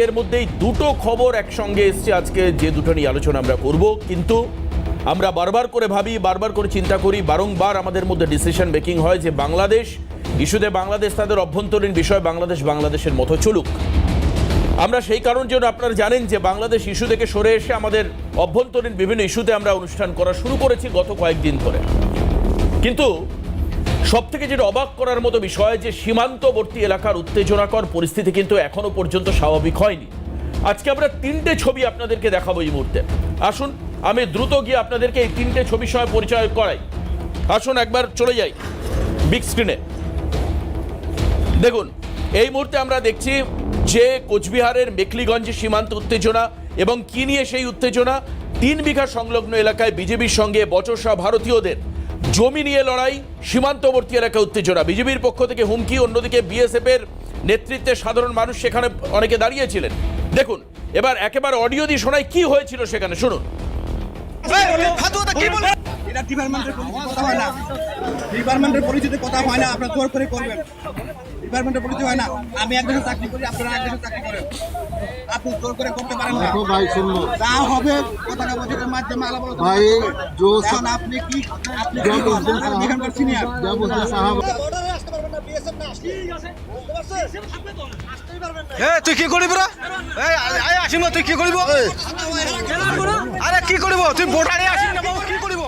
এর মধ্যেই দুটো খবর একসঙ্গে এসছে আজকে, যে দুটো নিয়ে আলোচনা আমরা করব। কিন্তু আমরা বারবার করে ভাবি, বারবার করে চিন্তা করি, বারংবার আমাদের মধ্যে ডিসিশন মেকিং হয় যে বাংলাদেশ ইস্যুতে বাংলাদেশ তাদের অভ্যন্তরীণ বিষয়, বাংলাদেশের মতো চলুক। আমরা সেই কারণ জন্য আপনারা জানেন যে বাংলাদেশ ইস্যু থেকে সরে এসে আমাদের অভ্যন্তরীণ বিভিন্ন ইস্যুতে আমরা অনুষ্ঠান করা শুরু করেছি গত কয়েকদিন ধরে। কিন্তু সবথেকে যেটা অবাক করার মতো বিষয় যে সীমান্তবর্তী এলাকার উত্তেজনাকর পরিস্থিতি কিন্তু এখনো পর্যন্ত স্বাভাবিক হয়নি। আজকে আমরা তিনটে ছবি আপনাদেরকে দেখাবো এই মুহূর্তে। আসুন আমি দ্রুত গিয়ে আপনাদেরকে এই তিনটে ছবির সঙ্গে পরিচয় করাই। আসুন একবার চলে যাই বিগ স্ক্রিনে। দেখুন এই মুহূর্তে আমরা দেখছি যে কোচবিহারের মেখলিগঞ্জে সীমান্ত উত্তেজনা, এবং কি নিয়ে সেই উত্তেজনা? 3 বিঘা সংলগ্ন এলাকায় বিজেপির সঙ্গে বচসা ভারতীয়দের, জমি নিয়ে লড়াই, সীমান্তবর্তী এলাকায় উত্তেজনা, বিজেপির পক্ষ থেকে হুমকি, অন্যদিকে বিএসএফ এর নেতৃত্বে সাধারণ মানুষ সেখানে অনেকে দাঁড়িয়েছিলেন। দেখুন এবার একেবারে অডিও দিয়ে শোনাই কি হয়েছিল সেখানে, শুনুন। ডিপার্টমেন্টের পরিচিতি কথা হয় না, আপনারা জোর করে করবেন। ডিপার্টমেন্টের পরিচিতি হয় না, আমি এক দেশে চাকরি করি, আপনারা এক দেশে চাকরি করেন, আপনি জোর করে করতে পারেন না। যা হবে পতাকা বৈঠকের মাধ্যমে আলাপ আলোচনা। আপনি কি এখানকার সিনিয়র তুই কি করিব আসিম তুই কি করিব? আরে কি করিব তুই ভোটারে আসিস না বাবু, কি করিব?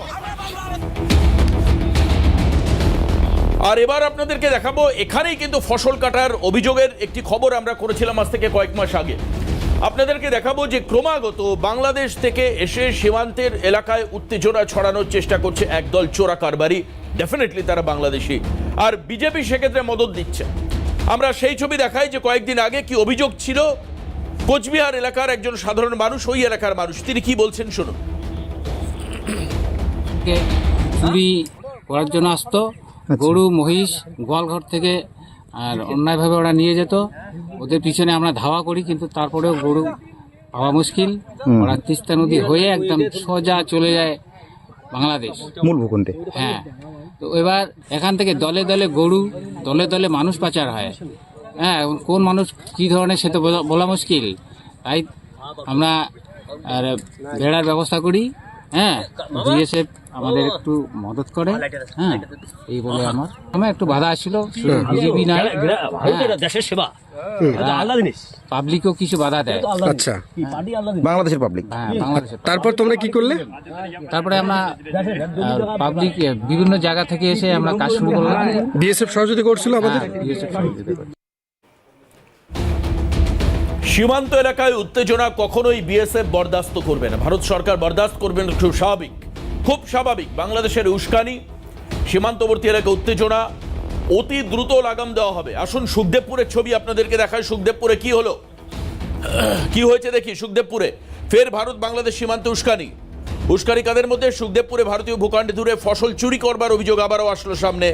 আর এবার আপনাদেরকে দেখাবো, এখানেই কিন্তু ফসল কাটার অভিযোগের একটি খবর আমরা করেছিলাম আজ থেকে কয়েক মাস আগে। আপনাদেরকে দেখাবো যে ক্রমাগত বাংলাদেশ থেকে এসে সীমান্তের এলাকায় উত্তেজনা ছড়ানোর চেষ্টা করছে একদল চোরা কারবারি। ডেফিনেটলি তারা বাংলাদেশি, আর বিজেপি সেক্ষেত্রে মদত দিচ্ছে। আমরা সেই ছবি দেখাই যে কয়েকদিন আগে কি অভিযোগ ছিল। কোচবিহার এলাকার একজন সাধারণ মানুষ, ওই এলাকার মানুষ, তিনি কি বলছেন শুনুন। চুরি করার জন্য আসতো, গরু মহিষ গোয়ালঘর থেকে, আর অন্যায়ভাবে ওরা নিয়ে যেত। ওদের পিছনে আমরা ধাওয়া করি, কিন্তু তারপরেও গরু পাওয়া মুশকিল। ওরা তিস্তা নদী হয়ে একদম সোজা চলে যায় বাংলাদেশ মূল ভূখণ্ডে। হ্যাঁ, তো এবার এখান থেকে দলে দলে গরু, দলে দলে মানুষ পাচার হয়। হ্যাঁ, কোন মানুষ কি ধরনের সে তো বলা মুশকিল। তাই আমরা বেড়ার ব্যবস্থা করি। হ্যাঁ, বিএসএফ আমাদের একটু মদত করে। হ্যাঁ, এই বলে আমার একটু বাধা আসছিল, শুধু বিজেপি নয়, দেশের সেবা পাবলিকও কিছু বাধা দেয়। আচ্ছা, বাংলাদেশের পাবলিক। হ্যাঁ, বাংলাদেশের। তারপর তোমরা কি করলে? তারপরে আমরা পাবলিক বিভিন্ন জায়গা থেকে এসে আমরা কাজ শুরু করলাম। বিএসএফ সহযোগিতা করছিল আমাদের। বিএসএফ সহযোগিতা করে। সীমান্ত এলাকায় উত্তেজনা কখনোই বিএসএফ বরদাস্ত করবে না, ভারত সরকার বরদাস্ত করবে না। খুব স্বাভাবিক, খুব স্বাভাবিক। বাংলাদেশের উস্কানি, সীমান্তবর্তী এলাকায় উত্তেজনা, অতি দ্রুত লাগাম দেওয়া হবে। আসুন সুখদেবপুরের ছবি আপনাদেরকে দেখায়। সুখদেবপুরে কি হলো, কি হয়েছে দেখি। সুখদেবপুরে ফের ভারত বাংলাদেশ সীমান্তে উস্কানি। উস্কানি কাদের মধ্যে? সুখদেবপুরে ভারতীয় ভূখণ্ডে দূরে ফসল চুরি করবার অভিযোগ আবারও আসলো সামনে।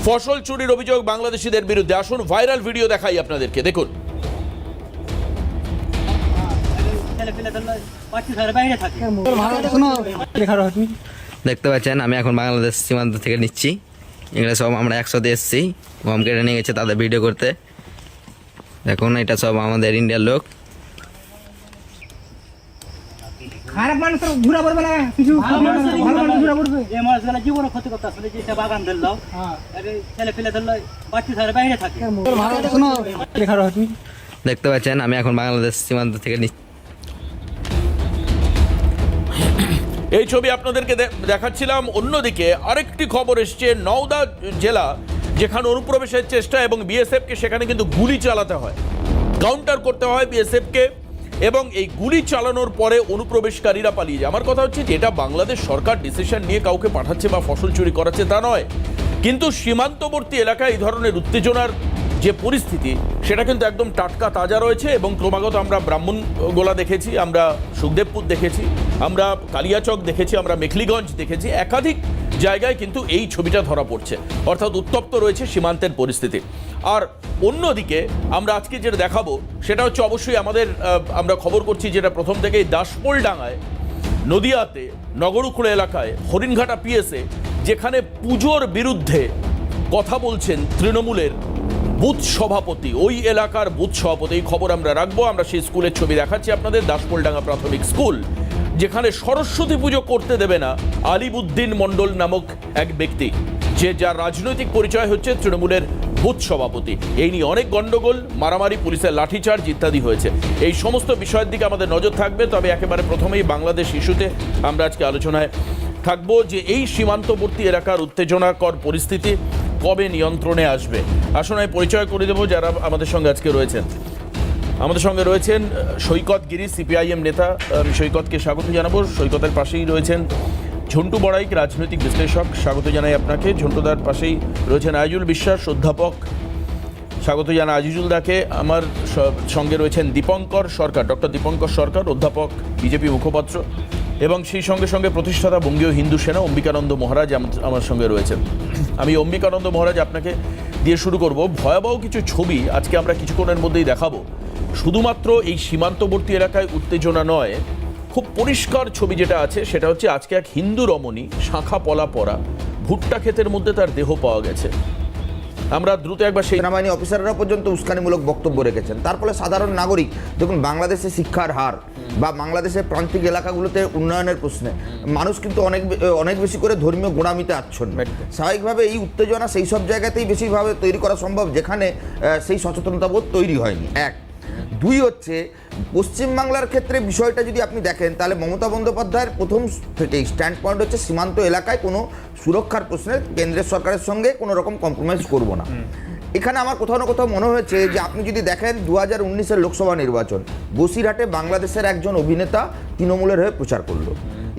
ফসল চুরির অভিযোগ বাংলাদেশিদের বিরুদ্ধে। আসুন ভাইরাল ভিডিও দেখাই আপনাদেরকে, দেখুন। দেখতে পাচ্ছেন আমি এখন বাংলাদেশ সীমান্ত থেকে নিচ্ছি। এগুলো সব আমরা একসাথে এসেছি, গম কেটে নিয়ে গেছে তাদের ভিডিও করতে। দেখুন এটা সব আমাদের ইন্ডিয়ার লোক। খারাপ মানুষের ঘুরা পড়বে না, কিছু ভালো মানুষ ঘুরা পড়বে। এই মানুষগুলো জীবনে ক্ষতি করতে আসলে যে বাগান ধরলো, ছেলে ফেলে ধরলো, বাচ্চা ছেলে বাইরে থাকে। দেখতে পাচ্ছেন আমি এখন বাংলাদেশ সীমান্ত থেকে নিচ্ছি। এই ছবি আপনাদেরকে দেখাচ্ছিলাম। অন্যদিকে আরেকটি খবর এসছে, নওদা জেলা যেখানে অনুপ্রবেশের চেষ্টা, এবং বিএসএফকে সেখানে কিন্তু গুলি চালাতে হয়, কাউন্টার করতে হয় বিএসএফকে, এবং এই গুলি চালানোর পরে অনুপ্রবেশকারীরা পালিয়ে যায়। আমার কথা হচ্ছে যে এটা বাংলাদেশ সরকার ডিসিশন নিয়ে কাউকে পাঠাচ্ছে বা ফসল চুরি করাচ্ছে তা নয়, কিন্তু সীমান্তবর্তী এলাকায় এই ধরনের উত্তেজনার যে পরিস্থিতি সেটা কিন্তু একদম টাটকা তাজা রয়েছে। এবং ক্রমাগত আমরা ব্রাহ্মণগোলা দেখেছি, আমরা সুখদেবপুর দেখেছি, আমরা কালিয়াচক দেখেছি, আমরা মেখলিগঞ্জ দেখেছি, একাধিক জায়গায় কিন্তু এই ছবিটা ধরা পড়ছে। অর্থাৎ উত্তপ্ত রয়েছে সীমান্তের পরিস্থিতি। আর অন্যদিকে আমরা আজকে যেটা দেখাবো সেটা হচ্ছে অবশ্যই আমরা খবর করছি যেটা প্রথম থেকেই, দাসপোলডাঙ্গায়, নদিয়াতে, নগরুকুড়া এলাকায়, হরিণঘাটা পিএসএ, যেখানে পুজোর বিরুদ্ধে কথা বলছেন তৃণমূলের বুথ সভাপতি, ওই এলাকার বুথ সভাপতি, এই খবর আমরা রাখবো। আমরা সেই স্কুলের ছবি দেখাচ্ছি আপনাদের, দাসপোলডাঙ্গা প্রাথমিক স্কুল, যেখানে সরস্বতী পুজো করতে দেবে না আলিবুদ্দিন মণ্ডল নামক এক ব্যক্তি, যে যার রাজনৈতিক পরিচয় হচ্ছে তৃণমূলের বুথ সভাপতি। এই নিয়ে অনেক গন্ডগোল, মারামারি, পুলিশের লাঠিচার্জ ইত্যাদি হয়েছে। এই সমস্ত বিষয়ের দিকে আমাদের নজর থাকবে। তবে একেবারে প্রথমেই বাংলাদেশ ইস্যুতে আমরা আজকে আলোচনায় থাকবো যে এই সীমান্তবর্তী এলাকার উত্তেজনাকর পরিস্থিতি কবে নিয়ন্ত্রণে আসবে। আসুন আমি পরিচয় করে দেবো যারা আমাদের সঙ্গে আজকে রয়েছেন। আমাদের সঙ্গে রয়েছেন সৈকত গিরি, সিপিআইএম নেতা। আমি সৈকতকে স্বাগত জানাবো। সৈকতের পাশেই রয়েছেন ঝন্টু বড়াইক, রাজনৈতিক বিশ্লেষক, স্বাগত জানাই আপনাকে। ঝন্টুদার পাশেই রয়েছেন আজিজুল বিশ্বাস, অধ্যাপক, স্বাগত জানাই আজিজুল দাকে। আমার সঙ্গে রয়েছেন দীপঙ্কর সরকার, ডক্টর দীপঙ্কর সরকার, অধ্যাপক, বিজেপি মুখপাত্র, এবং সেই সঙ্গে সঙ্গে প্রতিষ্ঠাতা বঙ্গীয় হিন্দু সেনা অম্বিকানন্দ মহারাজ আমার সঙ্গে রয়েছেন। আমি অম্বিকানন্দ মহারাজ আপনাকে দিয়ে শুরু করব। ভয়াবহ কিছু ছবি আজকে আমরা কিছুক্ষণের মধ্যেই দেখাবো। শুধুমাত্র এই সীমান্তবর্তী এলাকায় উত্তেজনা নয়, খুব পরিষ্কার ছবি যেটা আছে সেটা হচ্ছে আজকে এক হিন্দু রমণী, শাঁখা পলা পরা, ভুট্টা ক্ষেতের মধ্যে তার দেহ পাওয়া গেছে। আমরা দ্রুত একবার সেই সেনাবাহিনী অফিসাররা পর্যন্ত উস্কানিমূলক বক্তব্য রেখেছেন। তার ফলে সাধারণ নাগরিক, দেখুন বাংলাদেশে শিক্ষার হার বা বাংলাদেশের প্রান্তিক এলাকাগুলোতে উন্নয়নের প্রশ্নে মানুষ কিন্তু অনেক বেশি করে ধর্মীয় গোঁড়ামিতে আচ্ছন্ন। স্বাভাবিকভাবে এই উত্তেজনা সেই সব জায়গাতেই বেশিভাবে তৈরি করা সম্ভব যেখানে সেই সচেতনতাবোধ তৈরি হয়নি। এক, দুই হচ্ছে পশ্চিমবাংলার ক্ষেত্রে বিষয়টা যদি আপনি দেখেন তাহলে মমতা বন্দ্যোপাধ্যায়ের প্রথম থেকেই স্ট্যান্ড পয়েন্ট হচ্ছে সীমান্ত এলাকায় কোনো সুরক্ষার প্রশ্নে কেন্দ্রের সরকারের সঙ্গে কোনো রকম কম্প্রোমাইজ করব না। এখানে আমার কোথাও না কোথাও মনে হয়েছে যে আপনি যদি দেখেন 2019-এর লোকসভা নির্বাচন, বসিরহাটে বাংলাদেশের একজন অভিনেতা তৃণমূলের হয়ে প্রচার করলো,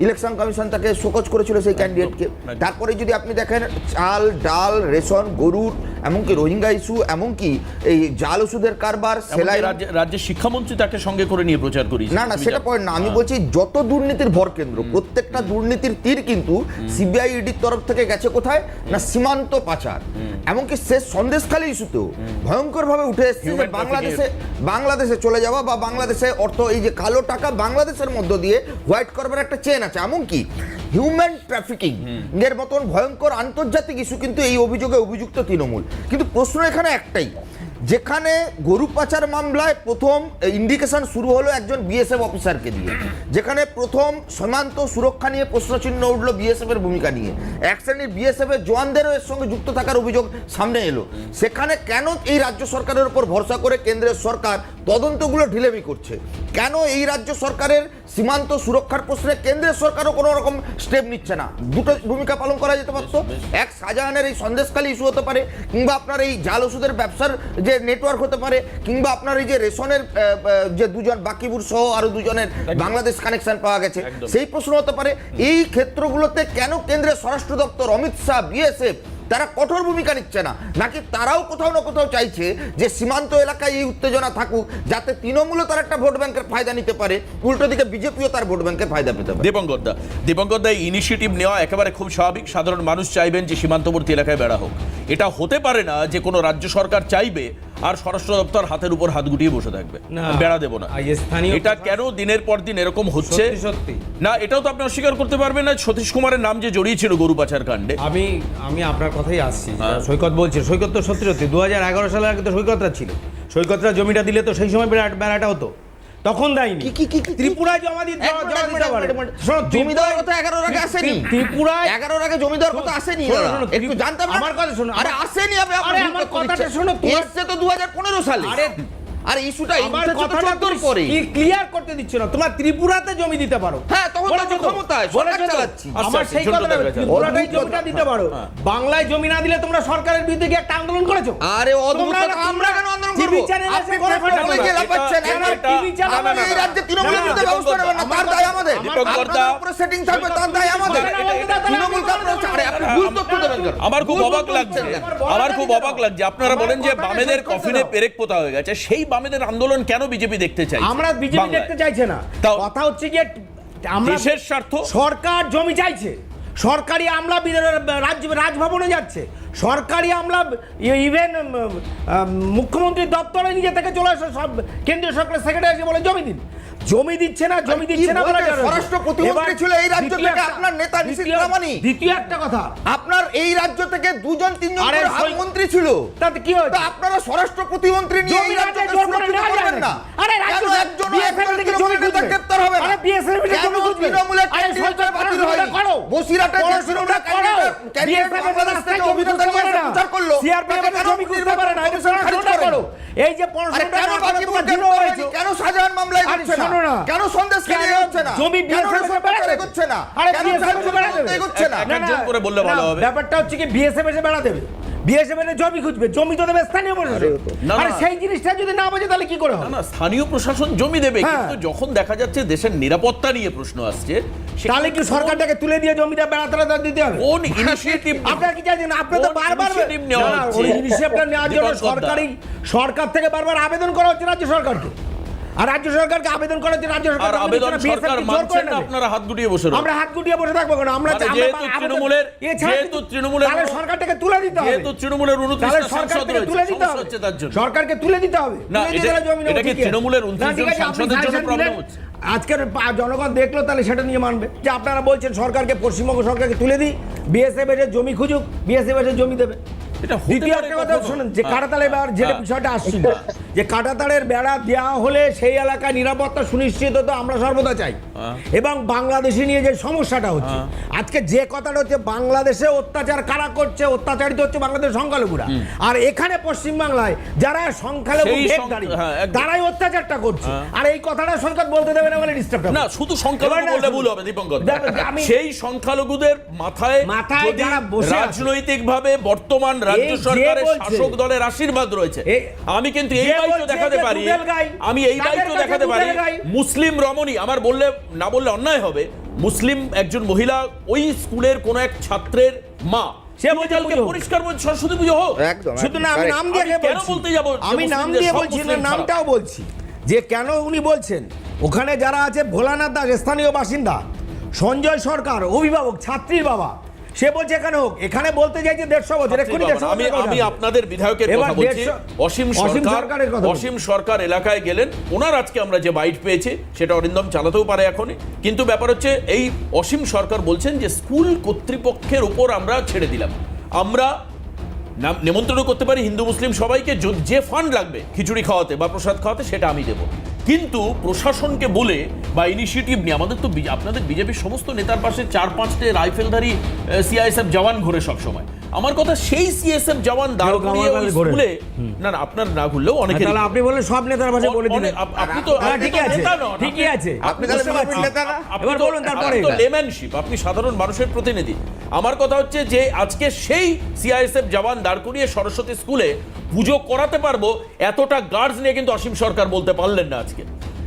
ইলেকশন কমিশন তাকে শোকজ করেছিল সেই ক্যান্ডিডেটকে। তারপরে যদি আপনি দেখেন চাল, ডাল, রেশন, গরুর, এমনকি রোহিঙ্গা ইস্যু, এমনকি এই জাল ওষুধের কারবার, সেলাই, রাজ্যের শিক্ষামন্ত্রী তাকে সঙ্গে করে নিয়ে প্রচার করি। না সেটা পয়েন্ট না, আমি বলছি যত দুর্নীতির ভরকেন্দ্র, প্রত্যেকটা দুর্নীতির তীর কিন্তু সিবিআই ইডির তরফ থেকে গেছে কোথায় না সীমান্ত পাচার। এমনকি শেষ সন্দেশখালী ইস্যুতেও ভয়ঙ্করভাবে উঠে এসেছে যে বাংলাদেশে চলে যাওয়া বা বাংলাদেশে অর্থ, এই যে কালো টাকা বাংলাদেশের মধ্য দিয়ে হোয়াইট করবার একটা চেন আছে। এমনকি হিউম্যান ট্রাফিকিং এর মতন ভয়ঙ্কর আন্তর্জাতিক ইস্যু কিন্তু এই অভিযোগে অভিযুক্ত তৃণমূল। কিন্তু প্রশ্ন এখানে একটাই, যেখানে গরু পাচার মামলায় প্রথম ইন্ডিকেশন শুরু হলো একজন বিএসএফ অফিসারকে দিয়ে, যেখানে প্রথম সীমান্ত সুরক্ষা নিয়ে প্রশ্নচিহ্ন উঠলো বিএসএফ এর ভূমিকা নিয়ে, এক শ্রেণীর বিএসএফ এর জওয়ানদেরও এর সঙ্গে যুক্ত থাকার অভিযোগ সামনে এলো, সেখানে কেন এই রাজ্য সরকারের উপর ভরসা করে কেন্দ্রের সরকার তদন্তগুলো ঢিলেমি করছে? কেন এই রাজ্য সরকারের সীমান্ত সুরক্ষার প্রশ্নে কেন্দ্রের সরকারও কোনো রকম স্টেপ নিচ্ছে না? দুটো ভূমিকা পালন করা যেতে পারতো। এক, শাহজাহানের এই সন্দেশখালী ইস্যু হতে পারে, কিংবা আপনার এই জাল ওষুধের ব্যবসার যে নেটওয়ার্ক হতে পারে, কিংবা আপনার এই যে রেশনের যে দুজন বাকিবুর সহ আরো দুজনের বাংলাদেশ কানেকশন পাওয়া গেছে সেই প্রশ্ন হতে পারে। এই ক্ষেত্রগুলোতে কেন কেন্দ্রের স্বরাষ্ট্র দপ্তর, অমিত শাহ, বিএসএফ তারা কঠোর ভূমিকা নিচ্ছে না? নাকি তারাও কোথাও না কোথাও চাইছে যে সীমান্ত এলাকায় এই উত্তেজনা থাকুক, যাতে তৃণমূলও তার একটা ভোট ব্যাংকের ফায়দা নিতে পারে, উল্টো দিকে বিজেপিও তার ভোট ব্যাংকের ফায়দা পেতে পারে? দীপঙ্কর দা, ইনিশিয়েটিভ নেওয়া একেবারে খুব স্বাভাবিক। সাধারণ মানুষ চাইবেন যে সীমান্তবর্তী এলাকায় বেড়া হোক। এটা হতে পারে না যে কোনো রাজ্য সরকার চাইবে আর স্বরাষ্ট্র দপ্তর হাতের উপর হাত গুটিয়ে বসে থাকবে, বেড়া দেবো না। এটা কেন দিনের পর দিন এরকম হচ্ছে না, এটাও তো আপনি অস্বীকার করতে পারবেন না। সতীশ কুমারের নাম যে জড়িয়েছিল গরু পাচার কাণ্ডে, আমি আপনার কথাই আসছি। সৈকত বলছে, সৈকত তো সত্যি 2011 সালের আগে তো সৈকতরা ছিল। সৈকতরা জমিটা দিলে তো সেই সময় বেড়াটা হতো, তখন দেয়নি। ত্রিপুরায় জমা দিতে পারে। জমি দেওয়ার কথা 11 আগে আসেনি। ত্রিপুরায় 11 আগে জমি দেওয়ার কথা আসেনি। একটু জানতাম আমার কথা শোনো। আরে আসেনি, আমার কথাটা শোনো। এসছে তো 2015 সালে। আরে ইস্যুটা আমার কথাটা পরে ক্লিয়ার করতে দিচ্ছ না। তোমার ত্রিপুরাতে জমি দিতে পারো। হ্যাঁ, তখন তো ক্ষমতায় সরকার চালাচ্ছি। আমার সেই কথা না, ত্রিপুরাতেই জমিটা দিতে পারো। বাংলায় জমি না দিলে তোমরা সরকারের বিরুদ্ধে গিয়ে একটা আন্দোলন করেছো। আরে অদ্ভুত, আমরা কেন আন্দোলন করব? আপনি করে ফেলে গেলা পাচ্ছেন। আমরা এই রাজ্যে তৃণমূলের বিরুদ্ধে ব্যবস্থা নেবেন না, তার দায় আমাদের। আপনাদের উপরে সেটিং থাকবে, তার দায় আমাদের। তৃণমূলকে আপনারা, আরে আপনি ভুল তথ্য দেবেন কেন? আমার খুব অবাক লাগছে আপনারা বলেন যে বামেদের কফিনে পেরেক পোতা হয়ে গেছে। সেই বামেদের আন্দোলন কেন বিজেপি দেখতে চাই? আমরা বিজেপি দেখতে চাইছে না। কথা হচ্ছে যে আমরা দেশের স্বার্থ, সরকার জমি চাইছে, সরকারি আমলা রাজভবনে যাচ্ছে, সরকারি আমলা ইভেন মুখ্যমন্ত্রীর দপ্তরে নিজে থেকে চলে আসে, সব কেন্দ্রীয় সরকারের সেক্রেটারি বলে জমি দিন। জমি দিচ্ছে না, জমি দিচ্ছে না বলা যাবে না। স্বরাষ্ট্র প্রতিমন্ত্রী এবার ছিল এই রাজ্য দ্বিতীয় থেকে একটা- আপনার নেতা নিশীথ দ্বিতীয়- প্রামাণিক। দ্বিতীয় একটা কথা, আপনার এই রাজ্য থেকে 2-3 আরে করে হাত সই- মন্ত্রী ছিল, তাতে কি হয়েছে? তা আপনারা স্বরাষ্ট্র প্রতিমন্ত্রী নিয়ে এই জমি রাজ্যকে রাজ্যে জোর করে সুরক্ষিত নেওয়া যায় করবেন না। না। আরে রাজ্য কেন একজনও BSF একজন থেকে জমি তৃণমূল নেতা খুঁজবে। গ্রেপ্তার হবে না? আরে BSF থেকে কেন জমি খুঁজবে। তৃণমূলের আরে ক্যান্ডিডেট সরকার বাতিল পড়াশোনাটা হয়নি? করো। বসিরহাটে যে পড়াশোনাটা তৃণমূলের করো। ক্যান্ডিডেট BSF বাংলাদেশ থেকে জমি অভিনেতা খুঁজতে নিয়ে পারে না। প্রচার করলো, CRPF তাকে কেন জমি খুঁজতে পারে না। এটা কমিশন খারিজ পড়াশোনাটা করেনি? করো। এই যে আরে পড়াশোনাটা কেন না করলে বাকিপুর তোমার জিরো গ্রেপ্তার হয়েছে। হয়নি? কেন শাহজাহান মামলায় আরে হচ্ছে না? শোনো না। কেন সন্দেশখালী কেন হচ্ছে না? জমি কেন BSF রেশন বেড়া কার্ড দেবে? এগোচ্ছে না? আরে কেন BSF ঝাড়খণ্ড বেড়া দেবে? এগোচ্ছে না? এক একজন করে বললে ভালো না, হবে। ব্যাপারটা হচ্ছে কি BSF এসে বেড়া দেবে, BSF এর জমি খুঁজবে, জমি তো দেবে স্থানীয় প্রশাসন। না, আরে না। সেই জিনিসটা যদি না বোঝে তাহলে কি করে না হবে? না, স্থানীয় প্রশাসন জমি দেবে, হ্যাঁ। কিন্তু যখন দেখা যাচ্ছে দেশের নিরাপত্তা নিয়ে প্রশ্ন আসছে, সেখানে তাহলে কি সরকারটাকে তুলে দিয়ে জমিটা বেড়াতে দিতে হবে? কোন ইনিশিয়েটিভ আপনারা কি চাইছেন? আপনি তো কোন বারবার initiative নেওয়া না, না, হচ্ছে? ওই ইনিশিয়েটিভটা নেওয়ার জন্য দীপঙ্কর দা। সরকার থেকে বারবার আবেদন করা হচ্ছে রাজ্য সরকারকে, আর রাজ্য সরকারকে আবেদন করা হচ্ছে, রাজ্য সরকার আর আবেদন BSF কে সরকার জোর মানছেন করে না, নেবে। আপনারা হাত গুটিয়ে বসে রয়েছেন। আমরা হাত গুটিয়ে বসে থাকবো কেন? আমরা মানে আমরা যেহেতু আবেদন- তৃণমূলের- এছাড়া যেহেতু তৃণমূলের- তাহলে সরকারটাকে তুলে দিতে হবে। যেহেতু তৃণমূলের তাহলে 29টা সরকার সাংসদ থেকে রয়েছে, তুলে দিতে সমস্যা হবে। হচ্ছে তার জন্য। সরকারকে তুলে দিতে হবে। না, তুলে দিয়ে এটা- তাহলে জমি নেবো, এটা কি ঠিক আছে। তৃণমূলের না, 29 ঠিক জন আছে, আপনি সাংসদের জন্য সাজেশন problem দিলেন। হচ্ছে? আজকের জনগণ দেখলো, তাহলে সেটা নিয়ে মানবে যে আপনারা বলছেন সরকারকে, পশ্চিমবঙ্গ সরকারকে তুলে দিই, BSF এর জমি খুঁজুক, BSF এর জমি দেবে। এটা হতে দ্বিতীয় পারে একটা কথা কখনো? শুনুন, যে হ্যাঁ, কাঁটাতালে এবার যে হ্যাঁ। বিষয়টা আসছিল, যে কাঁটাতালের বেড়া দেওয়া হলে সেই এলাকায় নিরাপত্তা সুনিশ্চিত হতো, আমরা সর্বদা চাই। এবং বাংলাদেশি নিয়ে যে সমস্যাটা হচ্ছে, আজকে যে কথাটা হচ্ছে, বাংলাদেশে অত্যাচার কারা করছে? অত্যাচারিত হচ্ছে বাংলাদেশ সংখ্যালঘুরা, আর এখানে পশ্চিমবাংলায় যারা সংখ্যালঘু সেই ভেগধারী, হ্যাঁ, একদম। তারাই অত্যাচারটা করছে। আর এই কথাটা সরকার বলতে দেবে না বলে ডিস্টার্ব না, শুধু সংখ্যালঘু এবার না, বললে ভুল হবে দীপঙ্কর। আমি- সেই সংখ্যালঘুদের মাথায় মাথায় যদি যারা বসে আছে, রাজনৈতিকভাবে বর্তমান রাজ্য এই যে সরকারের বলছে, শাসক দলের আশীর্বাদ রয়েছে, আমি কিন্তু এই যে বাইকও বলছে দেখাতে যে পারি, দুধের গাই, আমি এই তাদের বাইকও কাছে দেখাতে পারি, দুধের গাই। মুসলিম রমণী, আমার বললে না বললে অন্যায় হবে, মুসলিম একজন মহিলা ওই স্কুলের কোন এক ছাত্রের মা, সে তিনি বলছে কালকে পুজো হোক। পরিষ্কার বলছে সরস্বতী পুজো হোক। একদম শুধু না, আমি নাম দিয়ে আমি কেন বলছি, বলতে যাবো যে আমি নাম মুসলিমদের দিয়ে সব বলছি না, মুসলিম খারাপ? নামটাও বলছি যে কেন উনি বলছেন। ওখানে যারা আছে, ভোলানাথ দাস স্থানীয় বাসিন্দা, সঞ্জয় সরকার অভিভাবক, ছাত্রীর বাবা, সে বলছে এখানে হোক। এখানে বলতে চাইছে 150 বছর, এক্ষুনি 150 আমি বছরের কথা আমি আছে। আপনাদের বিধায়কের এবার কথা বলছি, 150 অসীম সরকারের কথা বলছি। অসীম সরকার এলাকায় গেলেন, ওনার আজকে আমরা যে বাইট পেয়েছি সেটা অরিন্দম চালাতেও পারে এখনই, কিন্তু ব্যাপার হচ্ছে এই অসীম সরকার বলছেন যে স্কুল কর্তৃপক্ষের উপর আমরা ছেড়ে দিলাম, আমরা নিমন্ত্রণ করতে পারি হিন্দু মুসলিম সবাইকে, যে ফান্ড লাগবে খিচুড়ি খাওয়াতে বা প্রসাদ খাওয়াতে সেটা আমি দেবো, কিন্তু প্রশাসনকে বলে বা ইনিশিয়েটিভ নিয়ে, আমাদের তো আপনাদের বিজেপির সমস্ত নেতার পাশে 4-5টে রাইফেলধারী CISF জওয়ান ঘোরে সব সময়। আমার কথা, সেই CSF জওয়ান দাঁড় করিয়ে ওই স্কুলে, না না আপনার না ঘুরলেও অনেকে, তাহলে আপনি বললেন সব নেতার ভাষায় বলে দিলেন। আপনি তো হ্যাঁ, ঠিকই আছে, নেতা নন, ঠিকই আছে। আপনি তাহলে বুঝতে পারছি। নেতা না? আপনি এবার তো- বলুন তারপরে। আপনি তো লেম্যানশিপ, আপনি সাধারণ মানুষের প্রতিনিধি। আমার কথা হচ্ছে যে আজকে সেই CISF জওয়ান দাঁড় করিয়ে সরস্বতী স্কুলে পুজো করাতে পারবো, এতটা গার্ডস নিয়ে কিন্তু অসীম সরকার বলতে পারলেন না আজকে।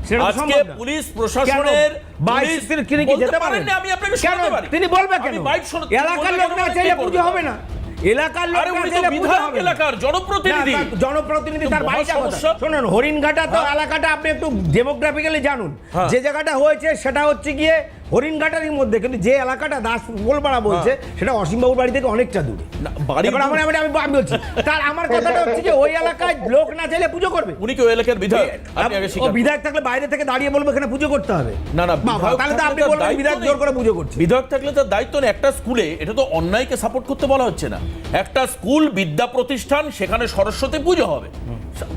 সেটা তো আজকে সম্ভব না। পুলিশ প্রশাসনের বাইশ তিনি কি বলতে যেতে পারেন পারেন না, আমি আপনাকে কেন? শোনাতে পারি। তিনি বলবেন কেন? আমি বাইট শোনাতে- এলাকার বলবেন লোক কেন? না কে চাইলে করবে? পুজো হবে না। এলাকার লোক আরে না উনি তো চাইলে পুজো বিধায়ক হবে না। এলাকার জনপ্রতিনিধি। না, জনপ্রতিনিধি তার মহা বাড়িটা সমস্যা। কোথায়? শুনুন, হরিণঘাটা তো এলাকাটা আপনি একটু ডেমোগ্রাফিক্যালি জানুন। হ্যাঁ। যে জায়গাটা হয়েছে সেটা হচ্ছে গিয়ে হরিণঘাটারই মধ্যে, কিন্তু যে এলাকাটা দাস গোলপাড়া বলছে সেটা অসীমবাবুর বাড়ি থেকে অনেকটা দূরে। না, বাড়ি এবার দূর। আমি বলছি, তার আমার কথাটা হচ্ছে যে ওই এলাকায় লোক না চাইলে পুজো করবে। উনি কি ওই এলাকার বিধায়ক? আপনি আগে ও স্বীকার করুন। বিধায়ক থাকলে বাইরে থেকে দাঁড়িয়ে বলবো এখানে পুজো করতে হবে। না না, বাবা, বিধায়ক তাহলে তো থাকলে আপনি তার বলবেন দায়িত্ব বিধায়ক নেই। জোর করে পুজো করছে। বিধায়ক থাকলে তার দায়িত্ব নেই। একটা স্কুলে, এটা তো অন্যায়কে সাপোর্ট করতে বলা হচ্ছে না, একটা স্কুল বিদ্যা প্রতিষ্ঠান, সেখানে সরস্বতী পুজো হবে,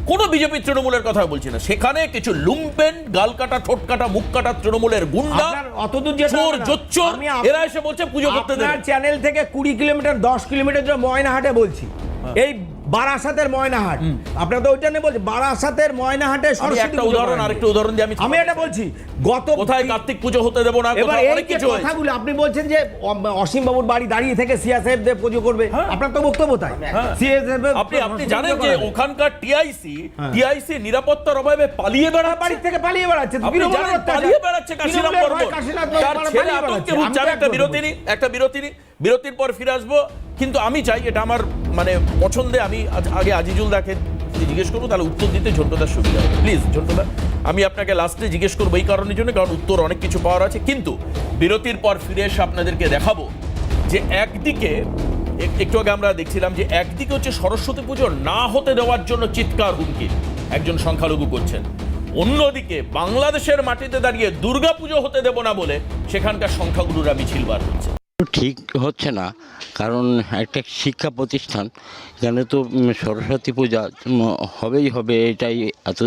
কোনো বিজেপি তৃণমূলের কথা বলছি না, সেখানে কিছু লুম্পেন গাল কাটা ঠোঁট কাটা মুখ কাটা তৃণমূলের গুন্ডা, আপনার অতদূর যেতে চোর হবে না। জোচ্চোর, আমি এরা এসে বলছে পুজো করতে দেবে। আপনার চ্যানেল থেকে 20 কিলোমিটার 10 কিলোমিটার যে ময়নাহাটে বলছি, এই বারাসাতের ময়নাহাট, আপনারা তো ওইটা নিয়ে বলছেন, বারাসাতের ময়নাহাটে আমি সরস্বতী একটা পুজো উদাহরণ, করা আরেকটা হয়েছে। উদাহরণ দিয়ে আমি এটা বলছি, গত কোথায় কার্তিক পুজো হতে দেবো না, এবার কোথায় এই অনেক যে কিছু হয়েছে। কথাগুলো আপনি বলছেন যে অসীম বাবুর বাড়ি দাঁড়িয়ে থেকে CSF দের পুজো করবে, আপনার তো বক্তব্য তাই। CSF আপনি জানেন যে ওখানকার টিআইসি নিরাপত্তার অভাবে পালিয়ে বেড়াচ্ছে, বাড়ি থেকে পালিয়ে বেড়াচ্ছে, আপনি জানেন পালিয়ে বেড়াচ্ছে কাশিরাম বর্মন, তার ছেলে আতঙ্কে ভুগছে। আমি একটা বিরতির পর ফিরে আসবো, কিন্তু আমি চাই, এটা আমার মানে পছন্দে, আমি আগে আজিজুল দাকে জিজ্ঞেস করবো, তাহলে উত্তর দিতে ঝন্টুদার সুবিধা হবে। প্লিজ ঝন্টুদা, আমি আপনাকে লাস্টে জিজ্ঞেস করবো এই কারণের জন্য, কারণ উত্তর অনেক কিছু পাওয়ার আছে, কিন্তু বিরতির পর ফিরে এসে আপনাদেরকে দেখাবো যে একদিকে একটু আগে আমরা দেখছিলাম যে একদিকে হচ্ছে সরস্বতী পুজো না হতে দেওয়ার জন্য চিৎকার হুমকি একজন সংখ্যালঘু করছেন, অন্যদিকে বাংলাদেশের মাটিতে দাঁড়িয়ে দুর্গাপুজো হতে দেব না বলে সেখানকার সংখ্যাগুরুরা মিছিল বার হচ্ছে। ঠিক হচ্ছে না, কারণ একটা শিক্ষা প্রতিষ্ঠান, এখানে তো সরস্বতী পূজা হবেই হবে, এটাই এত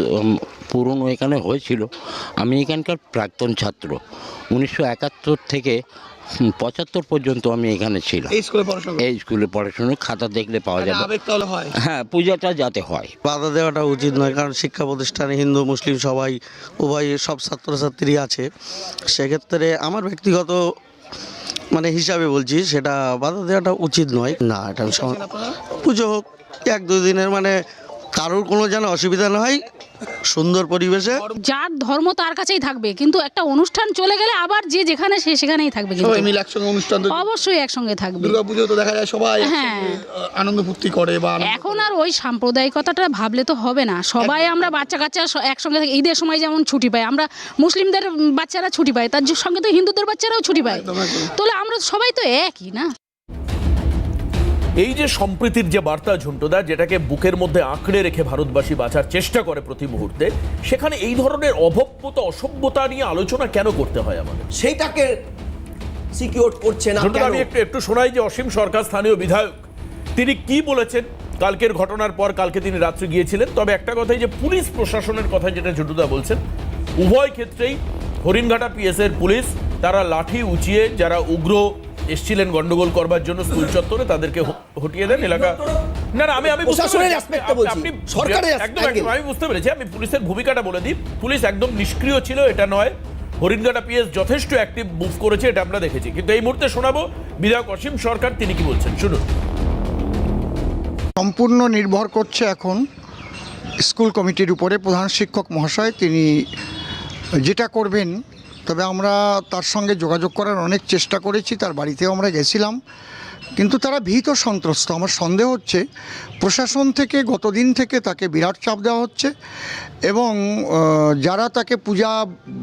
পুরনো এখানে হয়েছিল। আমি এখানকার প্রাক্তন ছাত্র, 1971 থেকে 75 পর্যন্ত আমি এখানে ছিলাম। এই স্কুলে পড়াশোনা খাতা দেখলে পাওয়া যাবে। হ্যাঁ, পূজাটা যাতে হয়। বাধা দেওয়াটা উচিত নয়, কারণ শিক্ষা প্রতিষ্ঠানে হিন্দু মুসলিম সবাই উভয় সব ছাত্রছাত্রী আছে। সেক্ষেত্রে আমার ব্যক্তিগত হিসাবে বলছি, সেটা বাধা দেওয়াটা উচিত নয়। না, এটা পুজো হোক 1-2 দিনের, কারোর কোনো যেন অসুবিধা না হয়, সুন্দর পরিবেশে। যার ধর্ম তার কাছেই থাকবে, কিন্তু একটা অনুষ্ঠান চলে গেলে আবার যে যেখানে সে সেখানেই থাকবে। কিন্তু মিলে একসঙ্গে অনুষ্ঠান অবশ্যই একসঙ্গে থাকবে। দুর্গাপুজো তো দেখা যায় সবাই আনন্দ ফুর্তি করে। বা এখন আর ওই সাম্প্রদায়িকতাটা ভাবলে তো হবে না। সবাই আমরা বাচ্চা কাচ্চা একসঙ্গে থাকি। ঈদের সময় যেমন ছুটি পাই, আমরা মুসলিমদের বাচ্চারা ছুটি পায়, তার সঙ্গে তো হিন্দুদের বাচ্চারাও ছুটি পায়। তাহলে আমরা সবাই তো একই না। এই যে সম্প্রীতির যে বার্তা ঝন্টুদা, যেটাকে বুকের মধ্যে আঁকড়ে রেখে ভারতবাসী বাঁচার চেষ্টা করে প্রতি মুহূর্তে, সেখানে এই ধরনের অভব্যতা অসভ্যতা নিয়ে আলোচনা কেন করতে হয় আমাদের? সেইটাকে সিকিউর করছে না। আমি একটু শোনাই যে অসীম সরকার স্থানীয় বিধায়ক, তিনি কি বলেছেন কালকের ঘটনার পর। কালকে তিনি রাত্রে গিয়েছিলেন, তবে একটা কথাই যে পুলিশ প্রশাসনের কথা যেটা ঝন্টুদা বলছেন, উভয় ক্ষেত্রেই হরিণঘাটা পিএস এর পুলিশ তারা লাঠি উঁচিয়ে যারা উগ্র এসছিলেন গন্ডগোল করবার জন্য স্কুল চত্বরে, তাদেরকে হটিয়ে দেন এলাকা। না না, আমি বুঝতে পেরেছি। আমি পুলিশের ভূমিকাটা বলে দিই, পুলিশ একদম নিষ্ক্রিয় ছিল এটা নয়। হরিণঘাটা পিএস যথেষ্ট অ্যাক্টিভ মুভ করেছে, এটা আমরা দেখেছি। কিন্তু এই মুহূর্তে শোনাবো বিধায়ক অসীম সরকার, তিনি কি বলছেন, শুনুন। সম্পূর্ণ নির্ভর করছে এখন স্কুল কমিটির উপরে। প্রধান শিক্ষক মহাশয় তিনি যেটা করবেন, তবে আমরা তার সঙ্গে যোগাযোগ করার অনেক চেষ্টা করেছি, তার বাড়িতেও আমরা গেছিলাম, কিন্তু তারা ভীত সন্ত্রস্ত। আমার সন্দেহ হচ্ছে প্রশাসন থেকে গতদিন থেকে তাকে বিরাট চাপ দেওয়া হচ্ছে, এবং যারা তাকে পূজা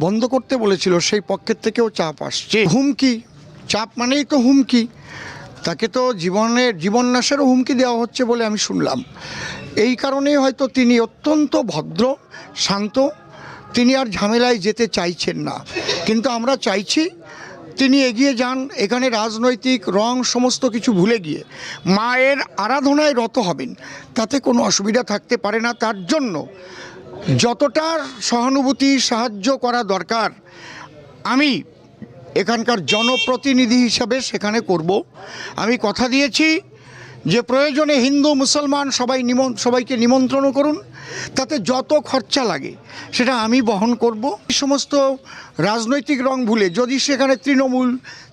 বন্ধ করতে বলেছিল সেই পক্ষের থেকেও চাপ আসছে। হুমকি, চাপ মানেই তো হুমকি। তাকে তো জীবননাশেরও হুমকি দেওয়া হচ্ছে বলে আমি শুনলাম। এই কারণেই হয়তো তিনি অত্যন্ত ভদ্র শান্ত, তিনি আর ঝামেলায় যেতে চাইছেন না। কিন্তু আমরা চাইছি তিনি এগিয়ে যান, এখানে রাজনৈতিক রং সমস্ত কিছু ভুলে গিয়ে মায়ের আরাধনায় রত হবেন, তাতে কোনো অসুবিধা থাকতে পারে না। তার জন্য যতটা সহানুভূতি সাহায্য করা দরকার আমি এখানকার জনপ্রতিনিধি হিসাবে সেখানে করব। আমি কথা দিয়েছি যে প্রয়োজনে হিন্দু মুসলমান সবাইকে নিমন্ত্রণ করুন, তাতে যত খরচা লাগে সেটা আমি বহন করব। এই সমস্ত রাজনৈতিক রং ভুলে যদি সেখানে তৃণমূল,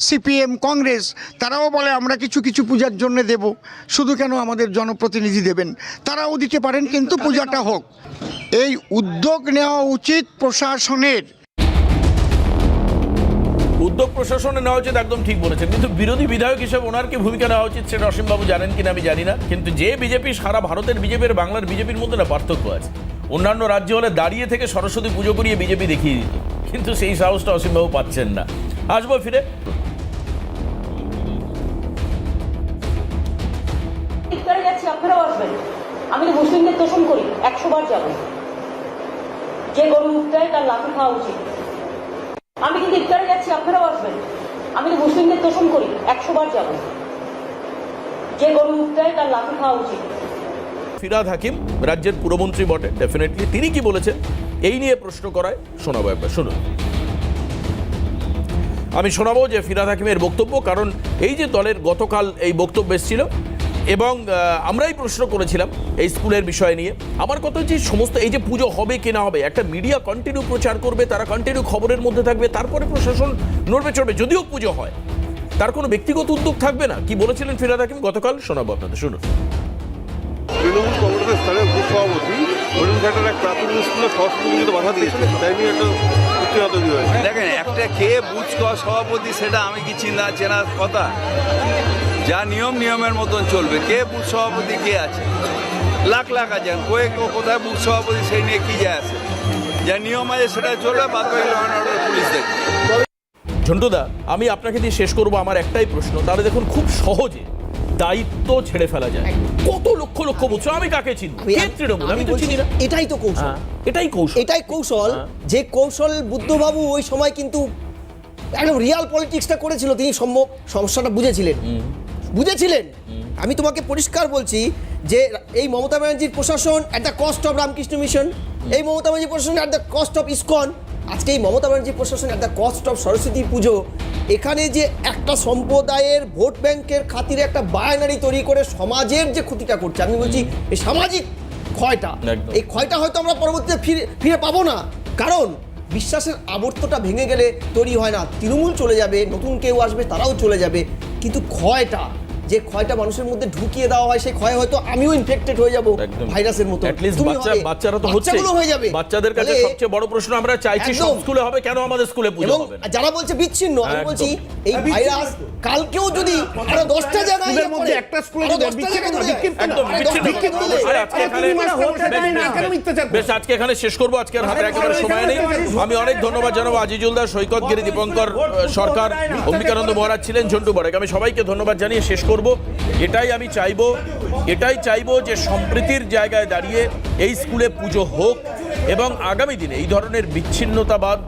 সিপিএম, কংগ্রেস তারাও বলে আমরা কিছু কিছু পূজার জন্য দেব, শুধু কেন আমাদের জনপ্রতিনিধি দেবেন, তারাও দিতে পারেন, কিন্তু পূজাটা হোক। এই উদ্যোগ নেওয়া উচিত প্রশাসনের। উদ্যোগ প্রশাসনে নেওয়া উচিত, একদম ঠিক বলেছেন। কিন্তু বিরোধী বিধায়ক হিসেবে ওনার কি ভূমিকা নেওয়া উচিত সেটা অসীমবাবু জানেন কিনা আমি জানি না। কিন্তু যে বিজেপি, সারা ভারতের বিজেপি আর বাংলার বিজেপির মধ্যে না পার্থক্য আছে। অন্যান্য রাজ্য হলে দাঁড়িয়ে থেকে সরস্বতী পুজো করিয়ে বিজেপি দেখিয়ে দিত, কিন্তু সেই সাহসটা অসীমবাবু পাচ্ছেন না। আসবো ফিরে। আপনারাও আসবেন। আমি তো মুসলিমদের তোষণ করি, 100 বার যাব। যে গরু মুক্ত হয় তার লাঠি খাওয়া উচিত। আমি কিন্তু ইফতারে যাচ্ছি, আপনারাও আসবেন। আমি তো মুসলিমদের তোষণ করি, 100 বার যাব। যে গরু মুক্ত হয় তার লাঠি খাওয়া উচিত। ফিরহাদ হাকিম রাজ্যের পুরমন্ত্রী বটে, ডেফিনেটলি তিনি কি বলেছেন এই নিয়ে প্রশ্ন করায় শোনাবো একবার, শুনুন। আমি শোনাবো যে ফিরহাদ হাকিমের বক্তব্য, কারণ এই যে দলের গতকাল এই বক্তব্য এসেছিল এবং আমরাই প্রশ্ন করেছিলাম এই স্কুলের বিষয় নিয়ে। আমার কথা হচ্ছে সমস্ত এই যে পুজো হবে কি না হবে, একটা মিডিয়া কন্টিনিউ প্রচার করবে, তারা কন্টিনিউ খবরের মধ্যে থাকবে, তারপরে প্রশাসন নড়বে চড়বে। যদিও পুজো হয়, তার কোনো ব্যক্তিগত উদ্যোগ থাকবে না। কি বলেছিলেন ফিরহাদ হাকিম গতকাল, শোনাবো আপনাদের, শুনুন। তৃণমূল কংগ্রেসের স্থানীয় বুথ সভাপতি হরিণঘাটার এক প্রাথমিক স্কুলে সরস্বতী পুজোতে বাধা দিয়েছে, তাই নিয়ে একটা উত্তেজনা তৈরি হয়েছে। দেখেন, একটা কে বুথ সভাপতি সেটা আমি কি চেনার কথা? যা নিয়মের মতন চলবে। কে বুথ সভাপতি কে আছে? লাখ আছেন, কোথায় বুথ সভাপতি সেই নিয়ে কি যায় আছে? যা নিয়ম আছে সেটা চলবে, বাদ বাকি পুলিশ দেখবে। ঝন্টুদা, আমি আপনাকে দিয়ে শেষ করবো আমার একটাই প্রশ্ন। তাহলে দেখুন, খুব সহজে দায়িত্ব ছেড়ে ফেলা যায়। কত লক্ষ লক্ষ বছর আমি কাকে চিনি, কে তৃণমূল, আমি তো চিনি না। এটাই তো কৌশল, এটাই কৌশল, এটাই কৌশল। যে কৌশল বুদ্ধবাবু ওই সময় কিন্তু একদম রিয়াল পলিটিক্সটা করেছিল, তিনি সমস্যাটা বুঝেছিলেন। আমি তোমাকে পরিষ্কার বলছি যে এই মমতা ব্যানার্জির প্রশাসন at the cost of Ramakrishna mission, এই মমতা ব্যানার্জি প্রশাসন at the cost of ISKCON, আজকে এই মমতা ব্যানার্জি প্রশাসন at the cost of Saraswati পুজো। এখানে যে একটা সম্প্রদায়ের ভোট ব্যাংকের খাতিরে একটা বায়নারি তৈরি করে সমাজের যে ক্ষতিটা করছে, আমি বলছি এই সামাজিক ক্ষয়টা, এই ক্ষয়টা হয়তো আমরা পরবর্তীতে ফিরে পাবো না। কারণ বিশ্বাসের আবর্তটা ভেঙে গেলে তৈরি হয় না। তৃণমূল চলে যাবে, নতুন কেউ আসবে, তারাও চলে যাবে, কিন্তু যে ক্ষয়টা মানুষের মধ্যে ঢুকিয়ে দেওয়া হয়, সেই ক্ষয় হয়তো আমিও ইনফেক্টেড হয়ে যাব ভাইরাসের মতো। বাচ্চারা তো হচ্ছে, হয়ে যাবে। বাচ্চাদের কাছে সবচেয়ে বড় প্রশ্ন আমরা চাইছি সব স্কুলে হবে, কেন আমাদের স্কুলে পুজো হবে না? যারা বলছে বিচ্ছিন্ন, আমি বলছি এই ভাইরাস কালকেও যদি আরো 10টা জায়গায় একটা স্কুলে যদি বেশ, আজকে এখানে শেষ করবো, আজকের হাতে একেবারে সময় নেই। আমি অনেক ধন্যবাদ জানাবো আজিজুল দাস, সৈকত গিরি, দীপঙ্কর সরকার, অম্বিকানন্দ মহারাজ ছিলেন, ঝন্টু বড়েক। আমি সবাইকে ধন্যবাদ জানিয়ে শেষ করব। এটাই আমি চাইবো যে সম্প্রীতির জায়গায় দাঁড়িয়ে এই স্কুলে পুজো হোক এবং আগামী দিনে এই ধরনের বিচ্ছিন্নতাবাদ,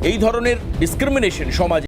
এই ধরনের ডিসক্রিমিনেশন সমাজে